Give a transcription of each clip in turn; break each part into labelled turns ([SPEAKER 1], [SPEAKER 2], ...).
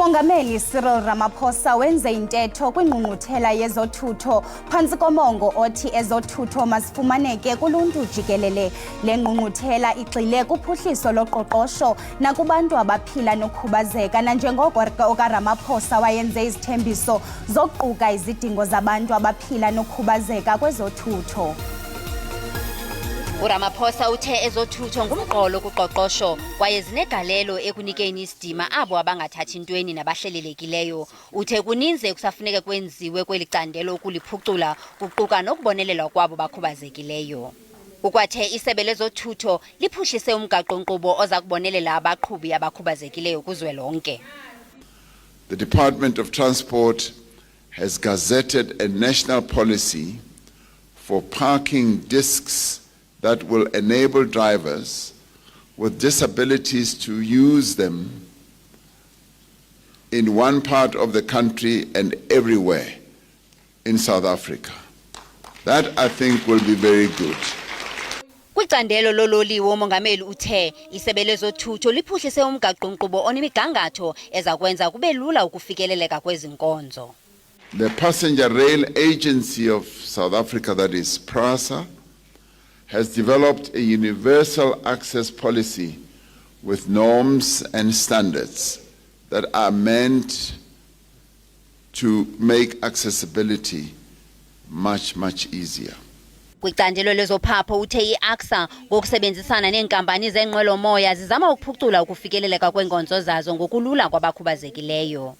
[SPEAKER 1] Umongameli Cyril Ramaphosa wenze intetho kwingqungquthela yezothutho phantsi komongo othi ezothutho masifumaneke kuluntu jikelele. Le ngqungquthela igxile kuphuhliso loqoqosho nakubantu abaphila nokukhubazeka, nanjengoko okaRamaphosa wayenze izithembiso zokuquka izidingo zabantu abaphila nokukhubazeka kwezothutho.
[SPEAKER 2] uRamaphosa uthe ezothutho ngumqolo kuqoqosho kwaye zinegalelo ekunikeni isidima abo abangathathi ntweni nabahlelelekileyo. Uthe kuninzi kusafuneka kwenziwe kweli candelo ukuliphucula kuquka nokubonelelwa kwabo bakhubazekileyo. Ukwathe isebe lezothutho liphuhlise umgaqo-nkqubo oza kubonelela abaqhubi abakhubazekileyo kuzwelonke.
[SPEAKER 3] The Department of Transport has gazetted a national policy for parking discs that will enable drivers with disabilities to use them in one part of the country and everywhere in South Africa. That, I think, will be very good.
[SPEAKER 2] Kwicandelo lololiwe umongameli uthe isebe lezothutho liphuhlise umgaqo-nkqubo onemigangatho eza kwenza kube lula ukufikeleleka kwezi nkonzo.
[SPEAKER 3] The Passenger Rail Agency of South Africa, that is PRASA, has developed a universal access policy with norms and standards that are meant to make accessibility much easier.
[SPEAKER 2] Kwicandelo lezophapho uthe iAXA ngokusebenzisana neenkampani zeenqwelomoya zizama ukuphucula ukufikeleleka kweenkonzo zazo ngokulula kwabakhubazekileyo.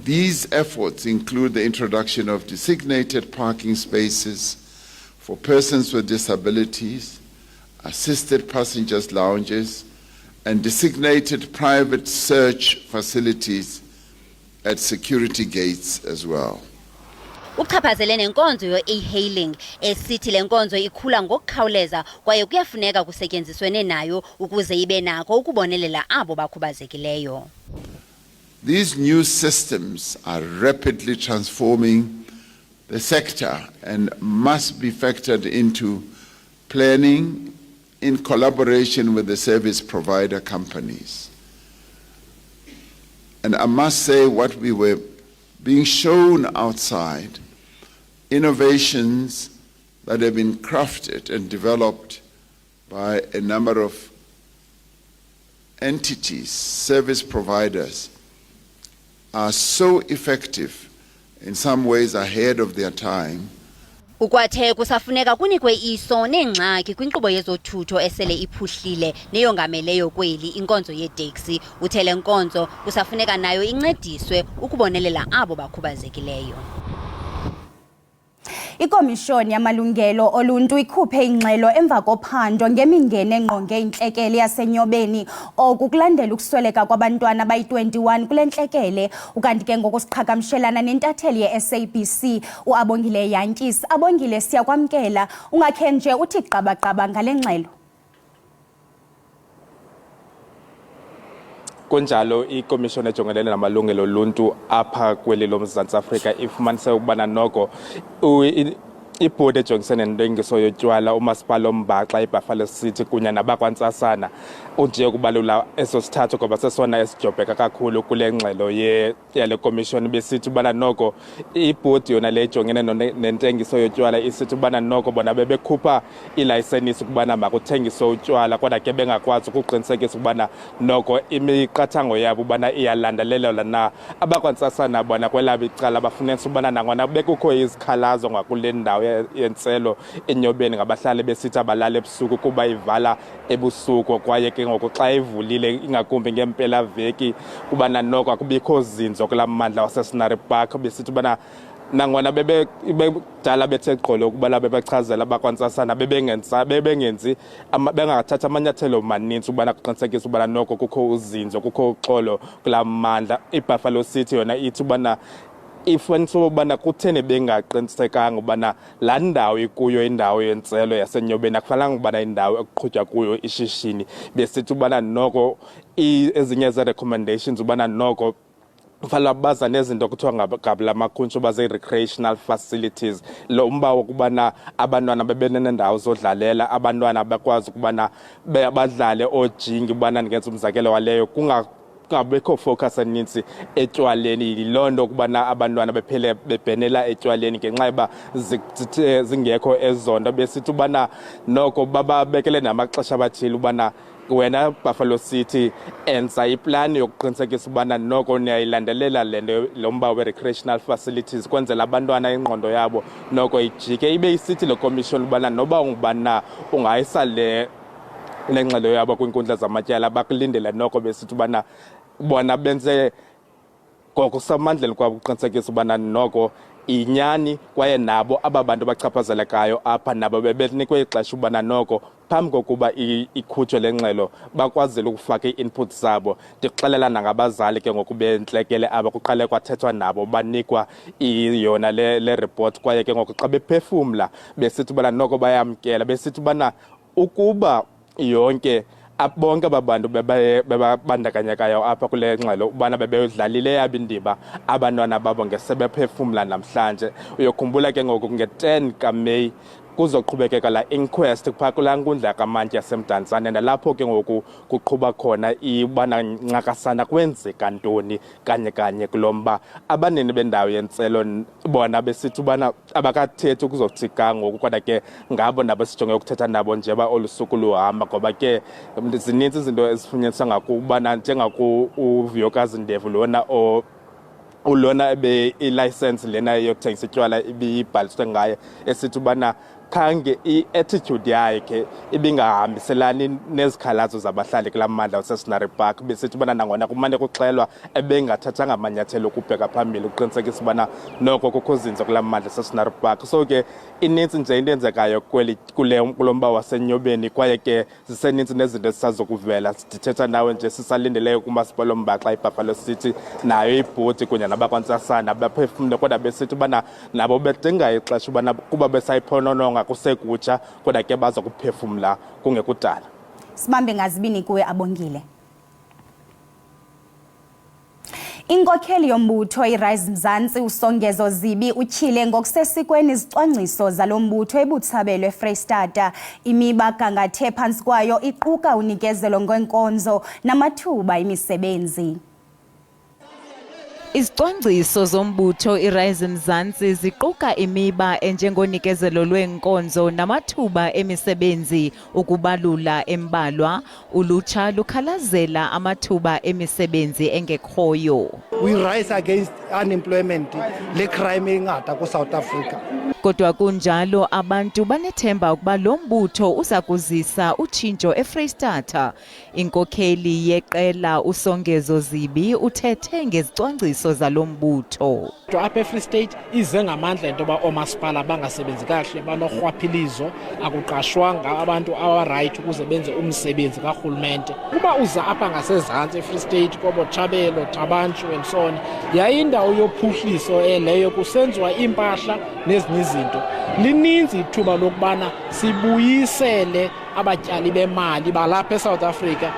[SPEAKER 3] These efforts include the introduction of designated parking spaces for persons with disabilities, assisted passengers lounges, and designated private search facilities at security gates as well.
[SPEAKER 2] Uchaphazele nenkonzo ye-e-hailing esithi le nkonzo ikhula ngokukhawuleza kwaye kuyafuneka kusetyenziswene nayo ukuze ibe nako ukubonelela abo bakhubazekileyo.
[SPEAKER 3] These new systems are rapidly transforming the sector and must be factored into planning in collaboration with the service provider companies. And I must say, what we were being shown outside, innovations that have been crafted and developed by a number of entities, service providers, are so effective, in some ways ahead of their time.
[SPEAKER 2] Ukwathe kusafuneka kunikwe iso neengxaki kwinkqubo yezothutho esele iphuhlile neyongameleyo kweli inkonzo yeeteksi. Uthe le nkonzo kusafuneka nayo incediswe ukubonelela abo bakhubazekileyo.
[SPEAKER 1] Ikomishoni yamalungelo oluntu ikhuphe ingxelo emva kophando ngemingeni engqonge intlekele yaseNyobeni okukulandela ukusweleka kwabantwana abayi-21 kule ntlekele. Ukanti ke ngokusiqhagamshelana nentatheli ye-SABC uAbongile Jantjies. Abongile, siyakwamkela. Ungakhe nje uthi qabaqaba ngale ngxelo?
[SPEAKER 4] Kunjalo ikomishoni ejongelene namalungelo oluntu apha kweli loMzantsi Afrika ifumanise ukubana noko ibhodi ejongisene nentengiso yotywala umasipala oMbaxa iBuffalo City kunye nabakwantsasana unje ukubalula eso sithathu ngoba sesona esijobheka kakhulu kule ngxelo yale komishoni besithi ubana noko ibhodi yona le ejongene nentengiso yotywala isithi ubana noko bona bebekhupha ilayisenisi ukubana makuthengiswe utywala kodwa ke bengakwazi ukuqinisekisa ukubana noko imiqathango yabo ubana iyalandelelwa na. Abakwantsasana bona kwelabo icala bafuneka ubana nangona bekukho izikhalazo ngakule ndawo yentselo eNyobeni ngabahlali besithi abalala ebusuku kuba ivala ebusuku kwaye ke ngoku xa ivulile ingakumbi ngempela veki kubana noko akubikho zinzo kula mmandla waseScenery Park. Besithi ubana nangona bebedala bethe qolo ukubana bebechazela abakwantsasana bebengenzi bengathatha amanyathelo maninzi ukubana kuqinisekisa ubana noko kukho uzinzo kukho uxolo kula mmandla. iBuffalo City yona ithi ubana ifanele ubana kuthene bengaqinisekanga ubana laa ndawo ikuyo indawo yentselo yaseNyobeni akufanelanga ubana indawo ekuqhutywa kuyo ishishini. Besithi ubana noko ezinye ze-recommendations ubana noko kufanele baza nezinto kuthiwa ngabula makhuntshu baze-recreational facilities. Lo mba wokubana abantwana bebe nendawo zodlalela, abantwana bakwazi ukubana badlale oojingi ubana ndingenza umzekelo waleyo kungabekho focus eninzi etywaleni. Yiloo nto ukubana abantwana bephele bebhenela etywaleni ngenxa yoba zingekho ezo nto. Besithi ubana noko bababekele namaxesha abathile ubana wena Buffalo City enza iplani yokuqinisekisa ubana noko niyayilandelela lo mba we-recreational facilities kwenzela abantwana ingqondo yabo noko ijike. Ibe isithi le commission ubana noba ungubana ungayisa le ngxelo yabo kwinkundla zamatyala bakulindele noko. Besithi ubana bona benze ngokusamandleni kwabo ukuqinisekisa ubana noko inyani kwaye nabo aba bantu bachaphazelekayo apha nabo bebenikwe ixesha ubana noko phambi kokuba ikhutshwe le ngxelo bakwazile ukufaka ii-input zabo. Ndikuxelela nangabazali ke ngoku bentlekele aba kuqale kwathethwa nabo banikwa yona le report kwaye ke ngoku xa bephefumla besithi ubana noko bayamkela. Besithi ubana ukuba yonke bonke aba bantu bebabandakanyekayo apha kule ngxelo ubana bebedlalile yabo indima abantwana babo ngesebephefumla namhlanje. Uyokhumbula ke ngoku nge-10 kaMeyi kuzoqhubekeka la inquest phaa kulaa nkundla kamantyi yasemdantsane, nalapho ke ngoku kuqhuba khona ibana nxakasana kwenzeka ntoni kanye kulo mba. Abanini bendawo yentselo bona besithi ubana abakathethi ukuzothika ngoku, kodwa ke ngabo nabo sijonge ukuthetha nabo njeba olu suku luhamba, ngoba ke zininzi izinto ezifunyaniswa ngakubana njengakuVuyokazi Ndevu lona i-license lena yokuthengisa itywala ibibhaliswe ngaye, esithi ubana khange i-attitude yakhe ibingahambiselani nezikhalazo zabahlali kulaa mmandla waseScenery Park. Besithi ubana nangona kumane kuxelwa ebengathathanga amanyathelo okubheka phambili ukuqinisekisa ubana noko kukho zinzo kulaa mmandla waseScenery Park. So ke inintsi nje into enzekayo kulo mba waseNyobeni, kwaye ke ziseninzi nezinto ezisazokuvela. Ndithetha nawe nje sisalindeleyo kumasipala ombaxa iBuffalo City nayo ibhodi kunye nabakwantsasana baphefumle, kodwa besithi ubana nabo bedinga ixesha ubana kuba besayiphonononga kusekutsha, kodwa ke baza kuphefumla kungekudala.
[SPEAKER 1] Sibambe ngazibini kuwe Abongile. Inkokheli yombutho iRise Mzansi uSongezo Zibi utyhile ngokusesikweni izicwangciso zalo mbutho eButshabelo eFreystata. Imiba gangathe phantsi kwayo iquka unikezelo ngeenkonzo namathuba emisebenzi.
[SPEAKER 5] Izicwangciso zombutho iRise Mzansi ziquka imiba enjengonikezelo lweenkonzo namathuba emisebenzi. Ukubalula embalwa, ulutsha lukhalazela amathuba emisebenzi engekhoyo.
[SPEAKER 6] We rise against unemployment le crime engata ku South Africa.
[SPEAKER 5] Kodwa kunjalo abantu banethemba ukuba lo mbutho uza kuzisa utshintsho eFreystata. Inkokheli yeqela uSongezo Zibi uthethe ngezicwangciso zalo mbutho.
[SPEAKER 7] Apha eFree State ize ngamandla into yoba oomasipala bangasebenzi kakuhle, banorhwaphilizo, akuqashwanga abantu abarayithi ukuze benze umsebenzi karhulumente. Kuba uza apha ngasezantsi eFree State koBotshabelo, Thabanchu and so on, yayindawo yophuhliso leyo, kusenziwa iimpahla nezinye izinto. Lininzi ithuba lokubana sibuyisele abatyali bemali balapha eSouth Africa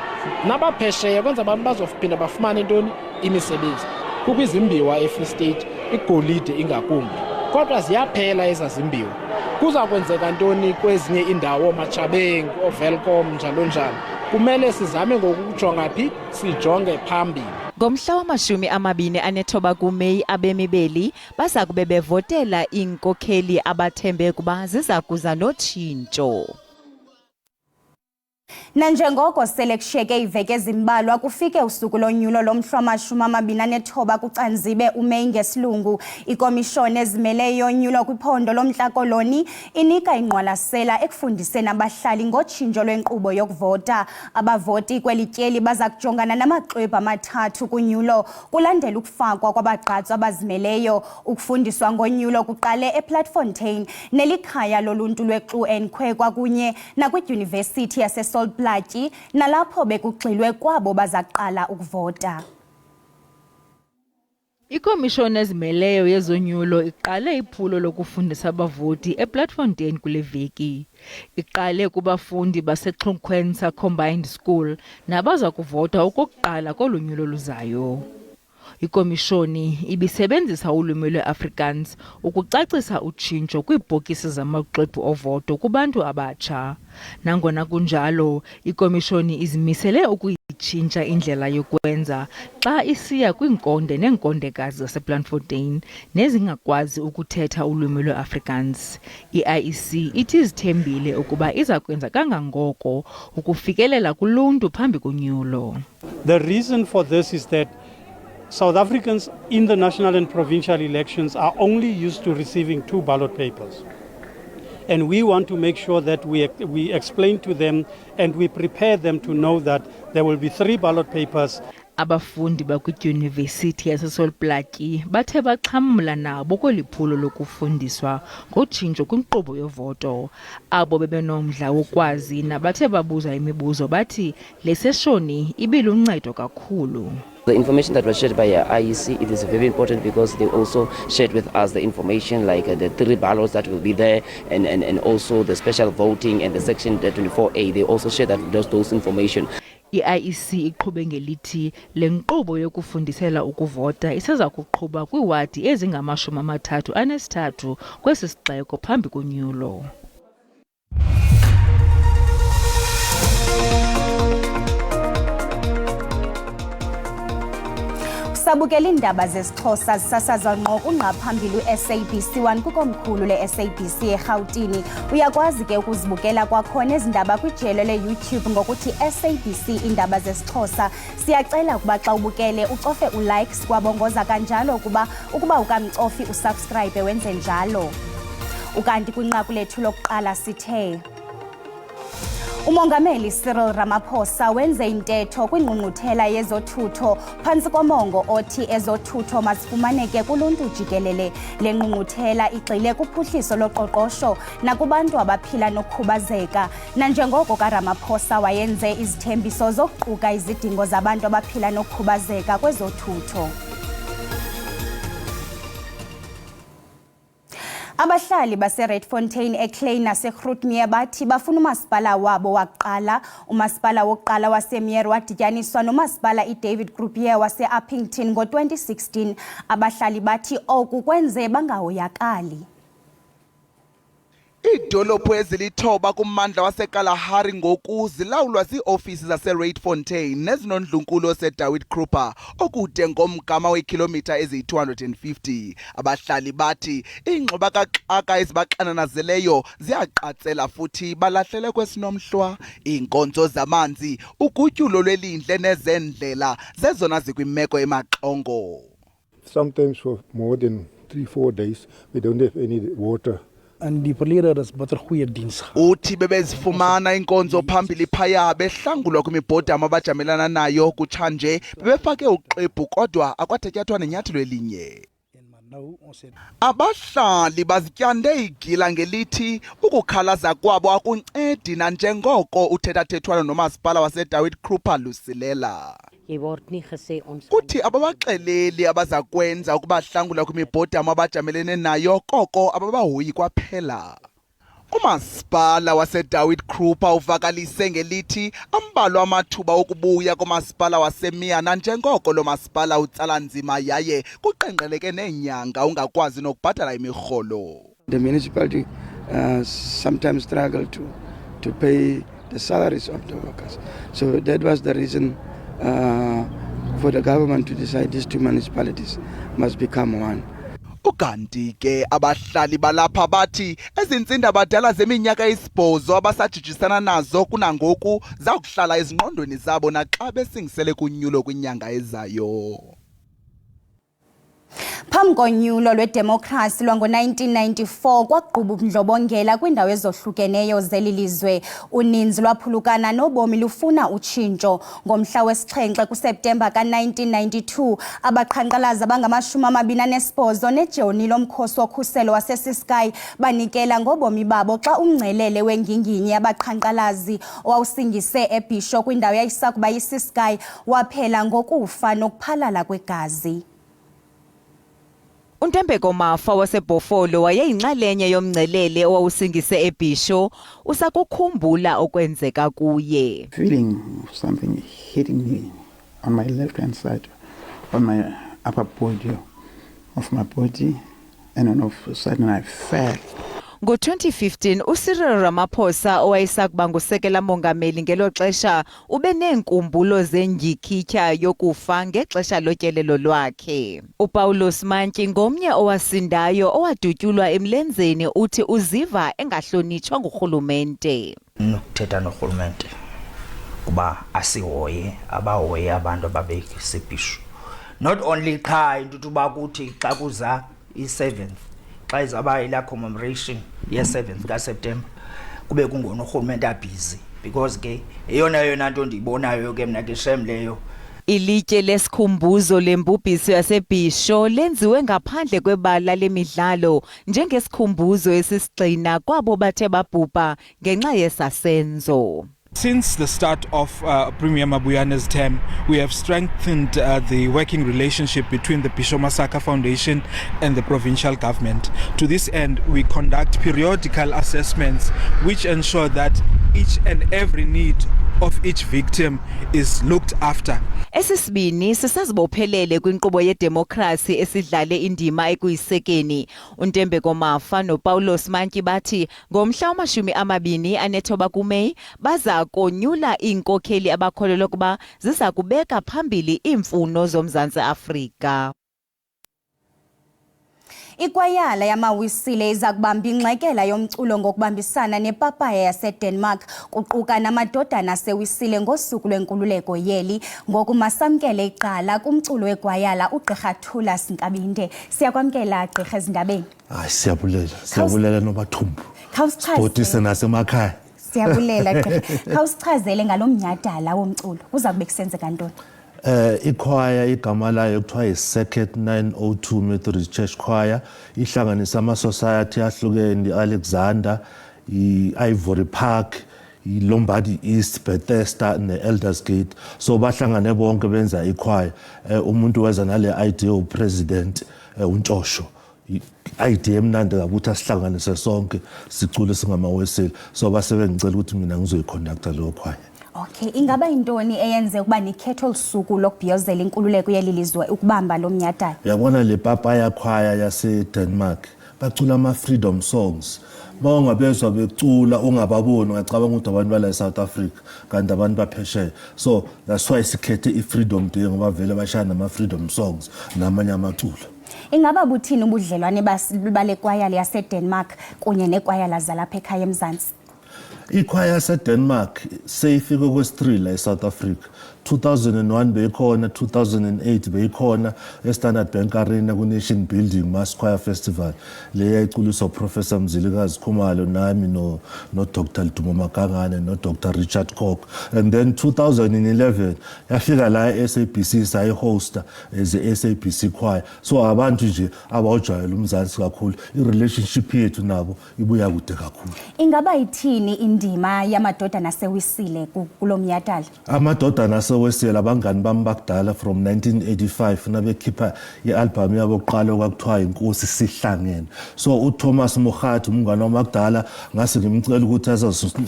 [SPEAKER 7] nabaphesheya kwenza abantu bazophinda bafumane intoni, imisebenzi. Kukho izimbiwa eFree State, igolide ingakumbi, kodwa ziyaphela ezazimbiwa. Kuza kwenzeka ntoni kwezinye indawo, Mathabeng, oVelcom njalo njalo? Kumele sizame ngokujonga phi, sijonge phambili.
[SPEAKER 5] Ngomhla wama-29 kuMeyi abemi beli baza kube bevotela iinkokheli abathembe kuba ziza kuza notshintsho.
[SPEAKER 1] Nanjengoko sele kushiyeke iveki ezimbalwa kufike usuku lonyulo lomhla wama-29 kuCanzibe uMeyi ngesilungu, ikomishoni ezimeleyo yonyulo kwiphondo loMntla Koloni inika ingqwalasela ekufundiseni abahlali ngotshintsho lwenkqubo yokuvota. Abavoti kweli tyeli baza kujongana namaxwebhu amathathu kunyulo, kulandela ukufakwa kwabagqatswa abazimeleyo. Ukufundiswa ngonyulo kuqale ePlatfontein nelikhaya loluntu lweXU kwakunye nakwidyunivesithi yaseSalt Platyi, nalapho bekugxilwe kwabo bazaqala ukuvota.
[SPEAKER 8] Ikomishoni ezimeleyo yezonyulo iqale iphulo lokufundisa abavoti ePlatfontein kule veki. Iqale kubafundi baseXhunkwenza Combined School nabaza kuvota okokuqala kolonyulo luzayo. Ikomishoni ibisebenzisa ulwimi lweAfrikaans ukucacisa utshintsho kwiibhokisi zamaxwebhu ovoto kubantu abatsha. Nangona kunjalo, ikomishoni izimisele itshintsha indlela yokwenza xa isiya kwiinkonde neenkondekazi zaseBloemfontein nezingakwazi ukuthetha ulwimi lweAfrikaans. I-IEC ithi izithembile ukuba iza kwenza kangangoko ukufikelela kuluntu phambi konyulo.
[SPEAKER 9] The reason for this is that South Africans in the national and provincial elections are only used to receiving 2 ballot papers. And we want to make sure that we explain to them and we prepare them to know that there will be 3 ballot papers.
[SPEAKER 8] Abafundi bakwidyunivesithi yaseSolplaatje bathe baxhamla nabo kweliphulo lokufundiswa ngotshintsho kwinkqubo yovoto. Abo bebenomdla wokwazi nabathe babuza imibuzo bathi le seshoni ibiluncedo kakhulu.
[SPEAKER 10] The information that was shared by IEC, it is very important because they also shared with us the information like the 3 ballots that will be there and also the special voting and the section 24A. They also shared those information.
[SPEAKER 8] I-IEC iqhube ngelithi le nkqubo yokufundisela ukuvota iseza kuqhuba kwiiwadi ezingama-33 kwesi sixeko phambi konyulo.
[SPEAKER 1] Sabukela iindaba zesiXhosa zisasazwa ngqo kungqaphambili uSABC1 kwikomkhulu le-SABC eRhawutini. Uyakwazi ke ukuzibukela kwakhona ezi ndaba kwijelo leYouTube ngokuthi SABC Iindaba zesiXhosa. Siyacela ukuba xa ubukele ucofe ulike, sikwabongoza kanjalo ukuba ukamcofi usubscribe wenze njalo. Ukanti kwinqaku lethu lokuqala sithe uMongameli Cyril Ramaphosa wenze intetho kwingqungquthela yezothutho phantsi komongo othi ezothutho mazifumaneke kuluntu jikelele. Le ngqungquthela igxile kuphuhliso loqoqosho nakubantu abaphila nokukhubazeka. Nanjengoko kaRamaphosa wayenze izithembiso zokuquka izidingo zabantu abaphila nokukhubazeka kwezothutho. Abahlali baseRedfontein eClay naseGrootmeer bathi bafuna umasipala wabo waqala. Umasipala wokuqala waseMeer wadityaniswa nomasipala iDavid Groepier waseUppington ngo-2016. Abahlali bathi oku kwenze bangahoyakali.
[SPEAKER 11] Idolophu ezilithoba kummandla waseKalahari ngoku zilawulwa zii-ofisi zaseRedfontein nezinondlunkulu seDavid Kruger okude ngomgama weekhilomitha eziyi-250. Abahlali bathi iingxubakaxaka ezibaxananazeleyo ziyaqatsela futhi balahlele kwesinomhlwa. Iinkonzo zamanzi, ugutyulo lwelindle nezendlela zezona zikwimeko emaxongo.
[SPEAKER 12] Sometimes for more than 3-4 days we don't have any water.
[SPEAKER 6] En die verlede is bitter goeie diens.
[SPEAKER 11] Uthi bebezifumana inkonzo phambili phaya behlangulwa kwimibhodama abajamelana nayo kutshanje bebefake uxwebhu kodwa akwathatyathwa nenyathelo elinye. Abahlali bazityande igila ngelithi ukukhalaza kwabo akuncedi nanjengoko uthethathethwano nomasipala waseDavid Kruger lusilela. Kuthi ababaxeleli abaza kwenza ukubahlangula kwimibhodama abajamelene nayo koko ababahoyi kwaphela. Umasipala waseDavid Kruger uvakalise ngelithi ambalwa amathuba okubuya komasipala waseMeer nanjengoko lo masipala utsala nzima yaye kuqenqeleke neenyanga ungakwazi nokubhatala imirholo.
[SPEAKER 13] The municipality sometimes struggle to pay the salaries of the workers. So that was the reason for the government to decide these 2 municipalities must become one.
[SPEAKER 11] Ukanti ke abahlali balapha bathi ezintsinda badala zeminyaka esibhozo abasajijisana nazo kunangoku zakuhlala ezingqondweni zabo naxa besingisele kunyulo kwinyanga ezayo.
[SPEAKER 1] Phambi konyulo lwedemokhrasi lwango-1994 kwaqhuba ubundlobongela kwiindawo ezohlukeneyo zeli lizwe. Uninzi lwaphulukana nobomi lufuna utshintsho. Ngomhla wesi-7 kuSeptemba ka-1992 abaqhankqalazi abangama-28 nejoni lomkhosi wokhuselo waseCiskei banikela ngobomi babo xa umngcelele wenginginyi abaqhankqalazi owawusingise eBhisho kwindawo yayisakuba yiCiskei waphela ngokufa nokuphalala kwegazi.
[SPEAKER 5] uNtembeko Mafa waseBhofolo wayeyinxalenye yomngcelele owawusingise eBhisho usakukhumbula okwenzeka kuye.
[SPEAKER 14] Feeling something hitting me on my left hand side, on my upper body of my body, and then all of a sudden I fell.
[SPEAKER 5] Ngo-2015 uCyril Ramaphosa owayesakuba ngusekela mongameli ngelo xesha ube neenkumbulo zendyikitya yokufa ngexesha lotyelelo lwakhe. uPaulus Mantyi ngomnye owasindayo owadutyulwa emlenzeni uthi uziva engahlonitshwa ngurhulumente.
[SPEAKER 15] Nokuthetha norhulumente kuba asihoye abahoye abantu ababekisibhisho. Not only qha into uba kuthi xa kuza i-7th xa izaba ila commemoration ye-7th kaSeptember kube kungona urhulumente abhizi because ke eyona nto ndiyibonayo ke mna ke shem leyo.
[SPEAKER 5] Ilitye lesikhumbuzo lembubhiso yasebhisho lenziwe ngaphandle kwebala lemidlalo njengesikhumbuzo esisigxina kwabo bathe babhubha ngenxa yesasenzo.
[SPEAKER 16] Since the start of Premier Mabuyane's term, we have strengthened the working relationship between the Bisho Masaka Foundation and the provincial government. To this end, we conduct periodical assessments which ensure that each and every need of each victim is looked after.
[SPEAKER 5] Esisibini sisazibophelele kwinkqubo yedemokhrasi esidlale indima ekuyisekeni. uNtembeko Mafa noPaulus Mantyi bathi ngomhla wama-29 kuMeyi baza konyula iinkokheli abakholelwa ukuba ziza kubeka phambili iimfuno zoMzantsi Afrika.
[SPEAKER 1] Ikwayala yamawisile iza kubamba ingxekela yomculo ngokubambisana nepapaya yaseDenmark kuquka namadodana asewisile ngosuku lwenkululeko yeli ngoku masamkele iqala kumculo wekwayala uGqirha Thulas Nkabinde. Siyakwamkela Gqirha ezindabeni.
[SPEAKER 17] Siyabulela nobathumbu. Khawusichazele nasemakhaya.
[SPEAKER 1] Siyabulela Gqirha. Khawusichazele ngalomnyhadala womculo. Uza kube kusenzeka ntoni?
[SPEAKER 17] Ichoir igama layo kuthiwa yi-Circuit 902 Methodist Church Choir ihlanganisa ama-society ahlukene i-Alexander, i-Ivory Park, i-Lombardy East, Bethesda ne-Elders Gate. So bahlangane bonke benza ichoir. Umuntu weza nale idea upresident uNtshosho. idea emnandi kabuthi asihlanganise sonke sicule singamaweseli. So basebengicela ukuthi mina ngizoyiconducta leyo choir.
[SPEAKER 1] Okay, ingaba intoni eyenze ukuba nikhethe olusuku lokubhiyozela inkululeko yelilizwe ukubamba lo mnyhadala?
[SPEAKER 17] Yabona le papaya choir yaseDenmark bacula ama-freedom songs. Bawungabezwa becula ungababoni ngacabanga ukuthi abantu bala eSouth Africa kanti abantu baphesheya. So that's why sikhethe i-Freedom Day ngoba vele bashaya nama-freedom songs namanye amaculo.
[SPEAKER 1] Ingaba buthini ubudlelwane bale kwayala yaseDenmark kunye nekwayala zalapha ekhaya eMzantsi?
[SPEAKER 17] Ichoir yaseDenmark seyifike kwesi-3 la eSouth Africa. 2001 beyikhona, 2008 beyikhona eStandard Bank Arena ku-Nation Building Mass Choir Festival. Le yayiculiswa uProfessor Mzilikazi Khumalo nami no-Dr. Dumo Makangane no-Dr. Richard Cock. And then 2011 yafika la e-SABC sayihosta as a-SABC choir. So abantu nje abawujwayela uMzantsi kakhulu. I-relationship yethu nabo ibuya kude kakhulu.
[SPEAKER 1] Ingaba ithini indima yamadodana asewisile kulo mnyhadala?
[SPEAKER 17] Amadodana asewesela abangani bami bakudala from 1985 nabekhipha i-album yabo oqala okwakuthiwa Inkosi Sihlangene. So uThomas Mogathi umngane wami wakudala ngase ngimcela ukuthi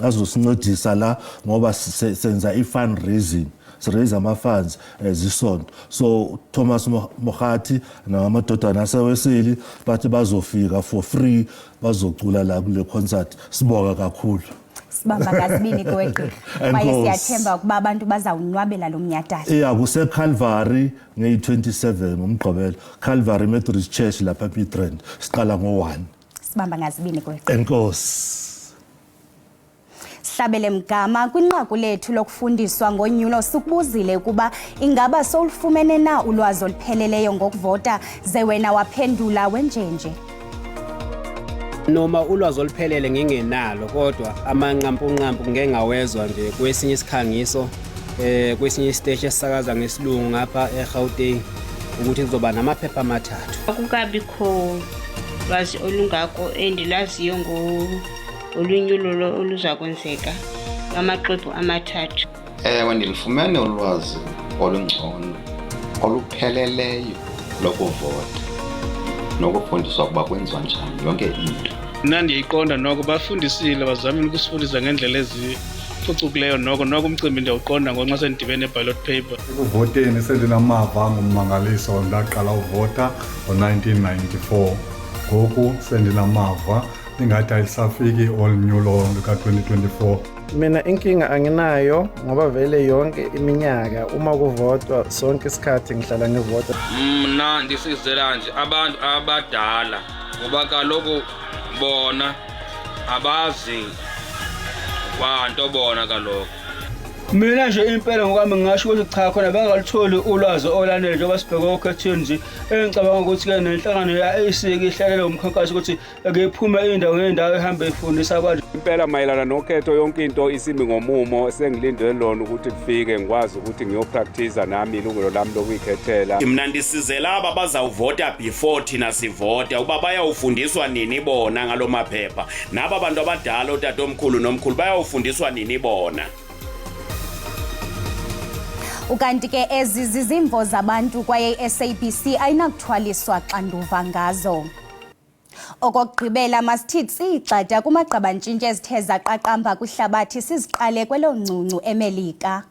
[SPEAKER 17] azosincedisa la ngoba senza i-fundraising. Siraise ama-funds zisonto. So Thomas Mogathi namadodana aseweseli bathi bazofika for free bazocula la kule concert. Sibonga kakhulu.
[SPEAKER 1] Sibamba ngazibini kweGqirha. Kwaye siyathemba ukuba abantu bazawunwabela lo mnyhadala.
[SPEAKER 17] KuseCalvary ngeyi-27 ngomgqibelo. Calvary Methodist Church lapha eMidrand. Siqala ngo-1.
[SPEAKER 1] Sibamba ngazibini kweGqirha.
[SPEAKER 17] Enkosi.
[SPEAKER 1] Sihlabele Mgama kwinqaku lethu lokufundiswa ngonyulo sikubuzile ukuba ingaba sowulifumene na ulwazi olupheleleyo ngokuvota ze wena waphendula wenjenje.
[SPEAKER 18] Noma ulwazi oluphelele ngingenalo kodwa amanqampunqampu ngengawezwa nje kwesinye isikhangiso kwesinye isiteshi esisakaza ngesilungu ngapha eGauteng ukuthi kuzoba namaphepha amathathu.
[SPEAKER 19] Akukabikho lwazi olungako endilaziyo ngolunyulo oluza kwenzeka ngamaxwebhu amathathu.
[SPEAKER 20] Ndilifumene ulwazi olungcono olupheleleyo lokuvota nokufundiswa ukuba kwenziwa njani yonke into.
[SPEAKER 21] Mna ndiyiqonda noko bafundisile bazamile ukusifundisa ngendlela eziphucukileyo noko umcimbi ndiyawuqonda ngonxa sendidibene ne-ballot paper.
[SPEAKER 22] Ekuvoteni sendinamava ngummangaliso ndaqala uvota ngo-1994. Ngoku sendinamava ingathi ayisafiki all new law lika-2024.
[SPEAKER 2] Mina inkinga anginayo ngoba vele yonke iminyaka uma kuvotwa sonke isikhathi ngihlala ngivota.
[SPEAKER 3] Mna ndisizela nje abantu abadala ngoba kaloku bona abazi kwanto bona kaloku.
[SPEAKER 23] Mina nje impela ngokwami ngingasho ukuthi cha khona bengalitholi ulwazi olanele njengoba sibheka okhethweni nje engicabanga ukuthi ke nenhlangano ya-AC ihlalela umkhankaso ukuthi ngephume indawo ngendawo ehambe ifundisa abantu.
[SPEAKER 24] Impela mayelana nokhetho yonke into isimi ngomumo sengilindele lona ukuthi kufike ngikwazi ukuthi ngiyopractice nami ilungelo lami lokuyikhethela.
[SPEAKER 25] Mina ndisizela aba bazawuvota before thina sivota uba bayawufundiswa nini bona ngalo maphepha naba bantu abadala utatomkhulu nomkhulu bayawufundiswa nini bona.
[SPEAKER 1] Ukanti ke ezi zizimvo zabantu kwaye i-SABC ayinakuthwaliswa xanduva ngazo. Okokugqibela masithithi igxada kumagqabantshintshi ezithe zaqaqamba kwihlabathi siziqale kwelo ngcuncu eMelika.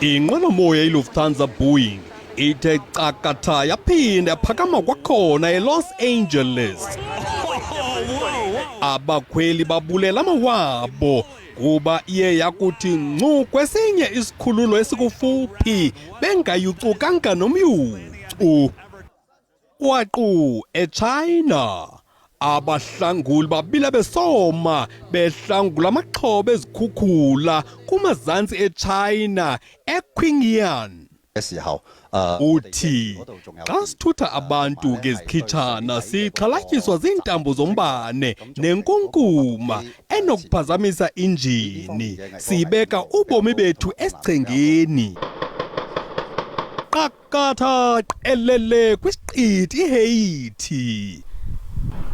[SPEAKER 26] Inqwelomoya iLufthansa Boeing ithe cakatha yaphinda yaphakama kwakhona eLos Angeles. Abakhweli babulela amawabo kuba iye yakuthi ncu kwesinye isikhululo esikufuphi bengayucukanga nomyucu. Waqu eChina abahlanguli babile besoma behlangula amaxhobe ezikhukhula kumazantsi eChina eQingyuan. Uthi xa sithutha abantu ngezikhitshana sixhalatyiswa ziintambo zombane nenkunkuma enokuphazamisa injini sibeka ubomi bethu esichengeni. Qakatha qelele kwisiqithi iHaiti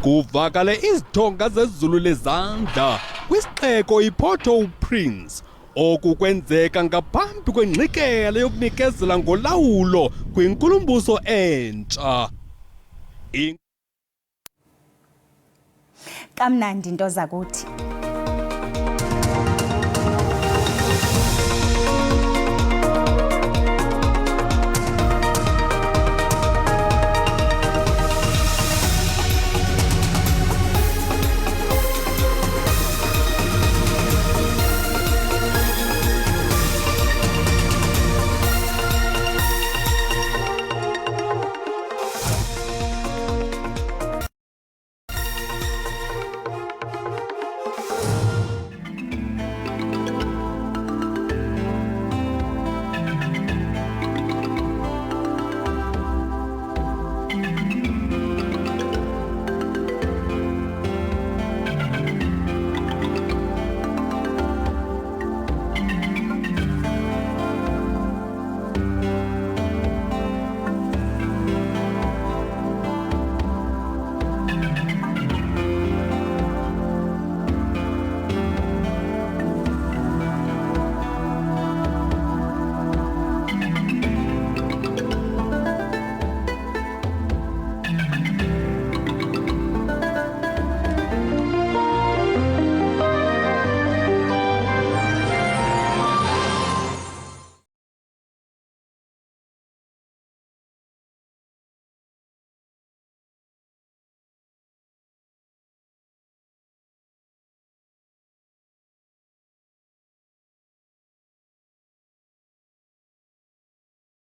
[SPEAKER 26] kuvakale izithonga zezulu lezandla kwisixeko iPort-au-Prince okukwenzeka ngaphambi kwengxikela yokunikezela ngolawulo kwinkulumbuso entsha.
[SPEAKER 1] Kamnandi into zakuthi.